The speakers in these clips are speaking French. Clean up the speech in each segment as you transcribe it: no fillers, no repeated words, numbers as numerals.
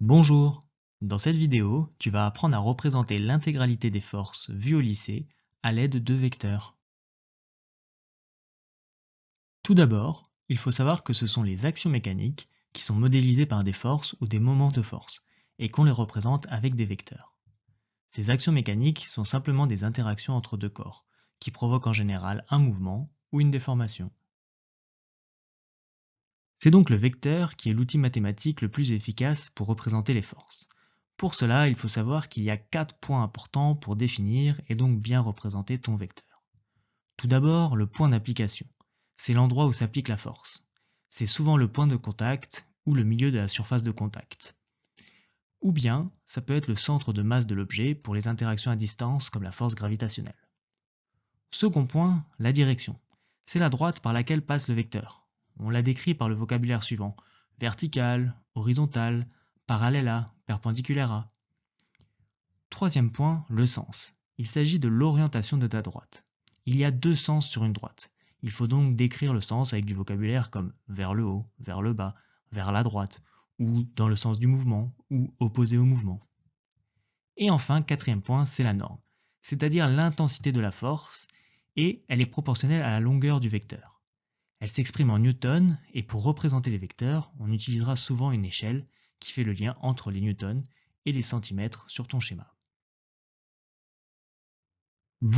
Bonjour! Dans cette vidéo, tu vas apprendre à représenter l'intégralité des forces vues au lycée à l'aide de vecteurs. Tout d'abord, il faut savoir que ce sont les actions mécaniques qui sont modélisées par des forces ou des moments de force et qu'on les représente avec des vecteurs. Ces actions mécaniques sont simplement des interactions entre deux corps qui provoquent en général un mouvement ou une déformation. C'est donc le vecteur qui est l'outil mathématique le plus efficace pour représenter les forces. Pour cela, il faut savoir qu'il y a 4 points importants pour définir et donc bien représenter ton vecteur. Tout d'abord, le point d'application. C'est l'endroit où s'applique la force. C'est souvent le point de contact ou le milieu de la surface de contact. Ou bien, ça peut être le centre de masse de l'objet pour les interactions à distance comme la force gravitationnelle. Second point, la direction. C'est la droite par laquelle passe le vecteur. On la décrit par le vocabulaire suivant: verticale, horizontale, parallèle à, perpendiculaire à. Troisième point, le sens. Il s'agit de l'orientation de ta droite. Il y a deux sens sur une droite. Il faut donc décrire le sens avec du vocabulaire comme vers le haut, vers le bas, vers la droite, ou dans le sens du mouvement, ou opposé au mouvement. Et enfin, quatrième point, c'est la norme, c'est-à-dire l'intensité de la force, et elle est proportionnelle à la longueur du vecteur. Elle s'exprime en newtons, et pour représenter les vecteurs, on utilisera souvent une échelle qui fait le lien entre les newtons et les centimètres sur ton schéma.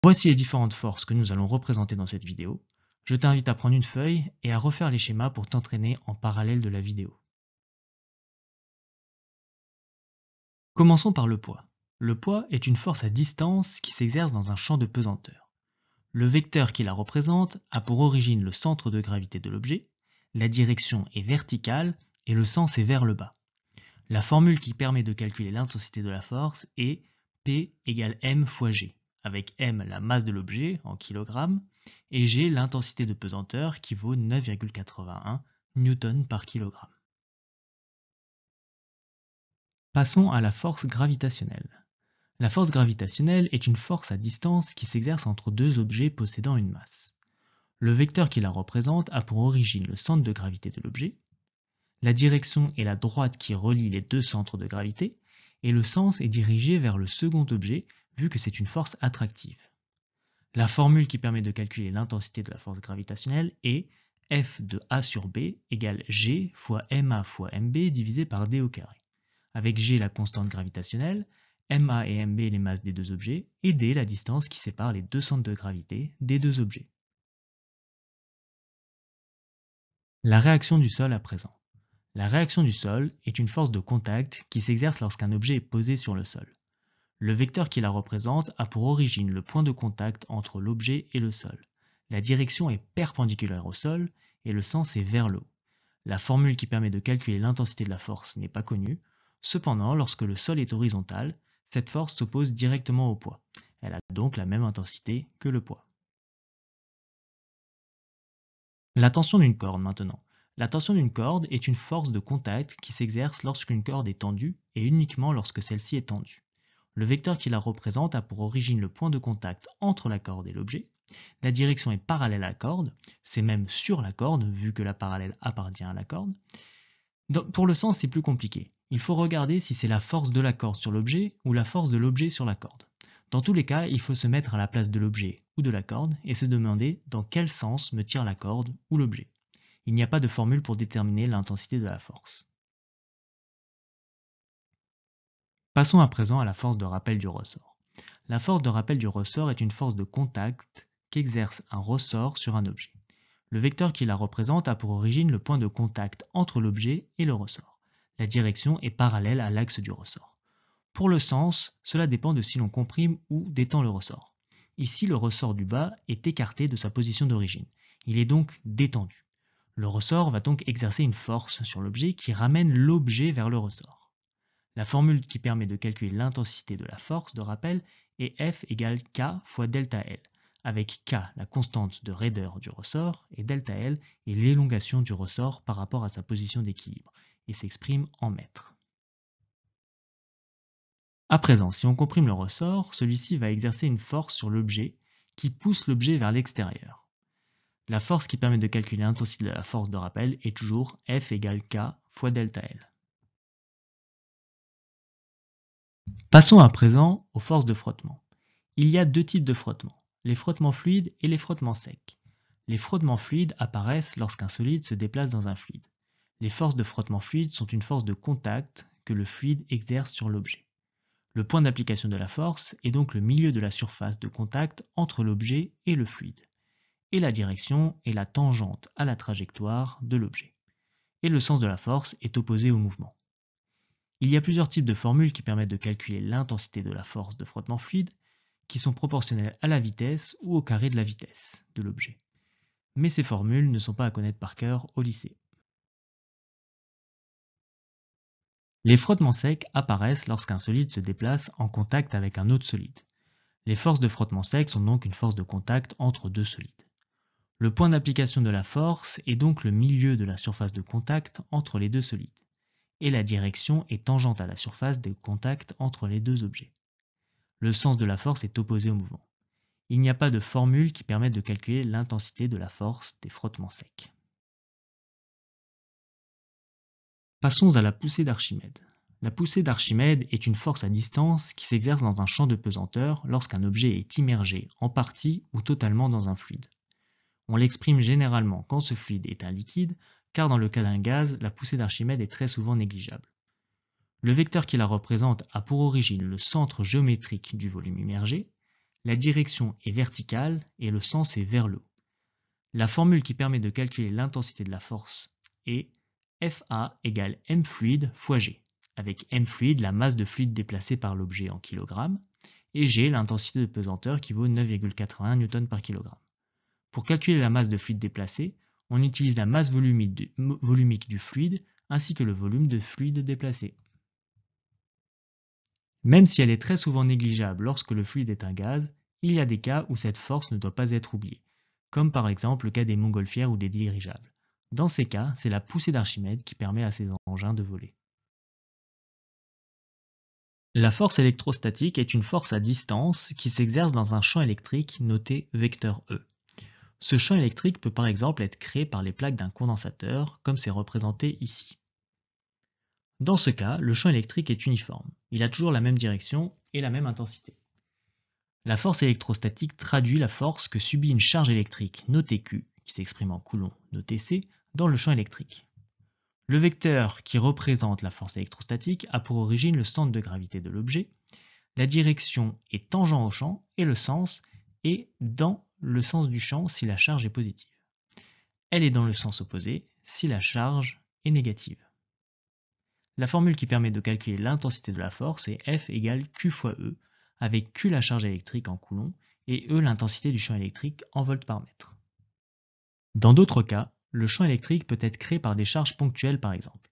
Voici les différentes forces que nous allons représenter dans cette vidéo. Je t'invite à prendre une feuille et à refaire les schémas pour t'entraîner en parallèle de la vidéo. Commençons par le poids. Le poids est une force à distance qui s'exerce dans un champ de pesanteur. Le vecteur qui la représente a pour origine le centre de gravité de l'objet, la direction est verticale et le sens est vers le bas. La formule qui permet de calculer l'intensité de la force est P égale m fois g, avec m la masse de l'objet en kilogrammes et g l'intensité de pesanteur qui vaut 9,81 newtons par kilogramme. Passons à la force gravitationnelle. La force gravitationnelle est une force à distance qui s'exerce entre deux objets possédant une masse. Le vecteur qui la représente a pour origine le centre de gravité de l'objet, la direction est la droite qui relie les deux centres de gravité, et le sens est dirigé vers le second objet vu que c'est une force attractive. La formule qui permet de calculer l'intensité de la force gravitationnelle est F de A sur B égale G fois MA fois MB divisé par D au carré, avec G la constante gravitationnelle, MA et MB les masses des deux objets, et D la distance qui sépare les deux centres de gravité des deux objets. La réaction du sol à présent. La réaction du sol est une force de contact qui s'exerce lorsqu'un objet est posé sur le sol. Le vecteur qui la représente a pour origine le point de contact entre l'objet et le sol. La direction est perpendiculaire au sol et le sens est vers le haut. La formule qui permet de calculer l'intensité de la force n'est pas connue. Cependant, lorsque le sol est horizontal, cette force s'oppose directement au poids. Elle a donc la même intensité que le poids. La tension d'une corde maintenant. La tension d'une corde est une force de contact qui s'exerce lorsqu'une corde est tendue et uniquement lorsque celle-ci est tendue. Le vecteur qui la représente a pour origine le point de contact entre la corde et l'objet. La direction est parallèle à la corde, c'est même sur la corde vu que la parallèle appartient à la corde. Pour le sens, c'est plus compliqué. Il faut regarder si c'est la force de la corde sur l'objet ou la force de l'objet sur la corde. Dans tous les cas, il faut se mettre à la place de l'objet ou de la corde et se demander dans quel sens me tire la corde ou l'objet. Il n'y a pas de formule pour déterminer l'intensité de la force. Passons à présent à la force de rappel du ressort. La force de rappel du ressort est une force de contact qu'exerce un ressort sur un objet. Le vecteur qui la représente a pour origine le point de contact entre l'objet et le ressort. La direction est parallèle à l'axe du ressort. Pour le sens, cela dépend de si l'on comprime ou détend le ressort. Ici, le ressort du bas est écarté de sa position d'origine. Il est donc détendu. Le ressort va donc exercer une force sur l'objet qui ramène l'objet vers le ressort. La formule qui permet de calculer l'intensité de la force de rappel est F égale K fois delta L, avec K la constante de raideur du ressort et delta L est l'élongation du ressort par rapport à sa position d'équilibre et s'exprime en mètres. À présent, si on comprime le ressort, celui-ci va exercer une force sur l'objet qui pousse l'objet vers l'extérieur. La force qui permet de calculer l'intensité de la force de rappel est toujours F égale K fois delta L. Passons à présent aux forces de frottement. Il y a deux types de frottements, les frottements fluides et les frottements secs. Les frottements fluides apparaissent lorsqu'un solide se déplace dans un fluide. Les forces de frottement fluide sont une force de contact que le fluide exerce sur l'objet. Le point d'application de la force est donc le milieu de la surface de contact entre l'objet et le fluide. Et la direction est la tangente à la trajectoire de l'objet. Et le sens de la force est opposé au mouvement. Il y a plusieurs types de formules qui permettent de calculer l'intensité de la force de frottement fluide, qui sont proportionnelles à la vitesse ou au carré de la vitesse de l'objet. Mais ces formules ne sont pas à connaître par cœur au lycée. Les frottements secs apparaissent lorsqu'un solide se déplace en contact avec un autre solide. Les forces de frottement sec sont donc une force de contact entre deux solides. Le point d'application de la force est donc le milieu de la surface de contact entre les deux solides, et la direction est tangente à la surface de contact entre les deux objets. Le sens de la force est opposé au mouvement. Il n'y a pas de formule qui permette de calculer l'intensité de la force des frottements secs. Passons à la poussée d'Archimède. La poussée d'Archimède est une force à distance qui s'exerce dans un champ de pesanteur lorsqu'un objet est immergé en partie ou totalement dans un fluide. On l'exprime généralement quand ce fluide est un liquide, car dans le cas d'un gaz, la poussée d'Archimède est très souvent négligeable. Le vecteur qui la représente a pour origine le centre géométrique du volume immergé, la direction est verticale et le sens est vers le haut. La formule qui permet de calculer l'intensité de la force est FA égale m fluide fois G, avec m fluide la masse de fluide déplacée par l'objet en kilogrammes, et G l'intensité de pesanteur qui vaut 9,81 Newton par kilogramme. Pour calculer la masse de fluide déplacée, on utilise la masse volumique du fluide ainsi que le volume de fluide déplacé. Même si elle est très souvent négligeable lorsque le fluide est un gaz, il y a des cas où cette force ne doit pas être oubliée, comme par exemple le cas des montgolfières ou des dirigeables. Dans ces cas, c'est la poussée d'Archimède qui permet à ces engins de voler. La force électrostatique est une force à distance qui s'exerce dans un champ électrique noté vecteur E. Ce champ électrique peut par exemple être créé par les plaques d'un condensateur, comme c'est représenté ici. Dans ce cas, le champ électrique est uniforme. Il a toujours la même direction et la même intensité. La force électrostatique traduit la force que subit une charge électrique notée Q, qui s'exprime en coulomb notée C, dans le champ électrique. Le vecteur qui représente la force électrostatique a pour origine le centre de gravité de l'objet. La direction est tangent au champ et le sens est dans le sens du champ si la charge est positive. Elle est dans le sens opposé si la charge est négative. La formule qui permet de calculer l'intensité de la force est F égale Q fois E, avec Q la charge électrique en coulomb et E l'intensité du champ électrique en volts par mètre. Dans d'autres cas, le champ électrique peut être créé par des charges ponctuelles par exemple.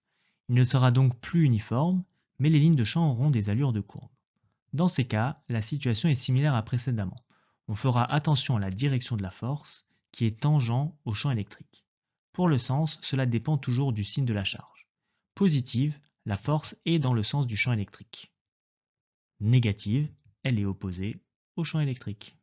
Il ne sera donc plus uniforme, mais les lignes de champ auront des allures de courbe. Dans ces cas, la situation est similaire à précédemment. On fera attention à la direction de la force, qui est tangent au champ électrique. Pour le sens, cela dépend toujours du signe de la charge. Positive, la force est dans le sens du champ électrique. Négative, elle est opposée au champ électrique.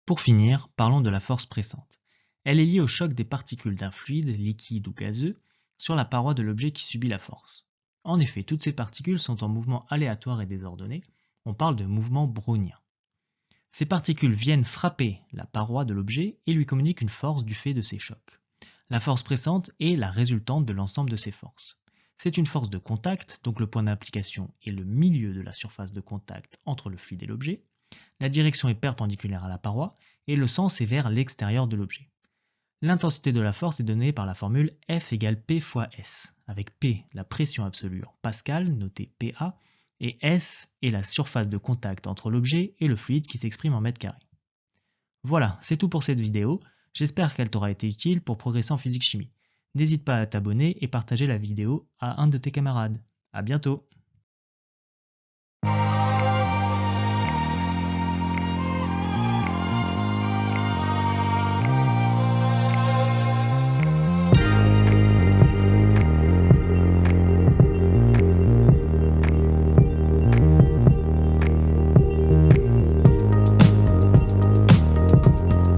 Pour finir, parlons de la force pressante. Elle est liée au choc des particules d'un fluide, liquide ou gazeux, sur la paroi de l'objet qui subit la force. En effet, toutes ces particules sont en mouvement aléatoire et désordonné. On parle de mouvement brownien. Ces particules viennent frapper la paroi de l'objet et lui communiquent une force du fait de ces chocs. La force pressante est la résultante de l'ensemble de ces forces. C'est une force de contact, donc le point d'application est le milieu de la surface de contact entre le fluide et l'objet. La direction est perpendiculaire à la paroi et le sens est vers l'extérieur de l'objet. L'intensité de la force est donnée par la formule F égale P fois S, avec P la pression absolue en pascal, notée PA, et S est la surface de contact entre l'objet et le fluide qui s'exprime en mètres carrés. Voilà, c'est tout pour cette vidéo. J'espère qu'elle t'aura été utile pour progresser en physique-chimie. N'hésite pas à t'abonner et partager la vidéo à un de tes camarades. À bientôt!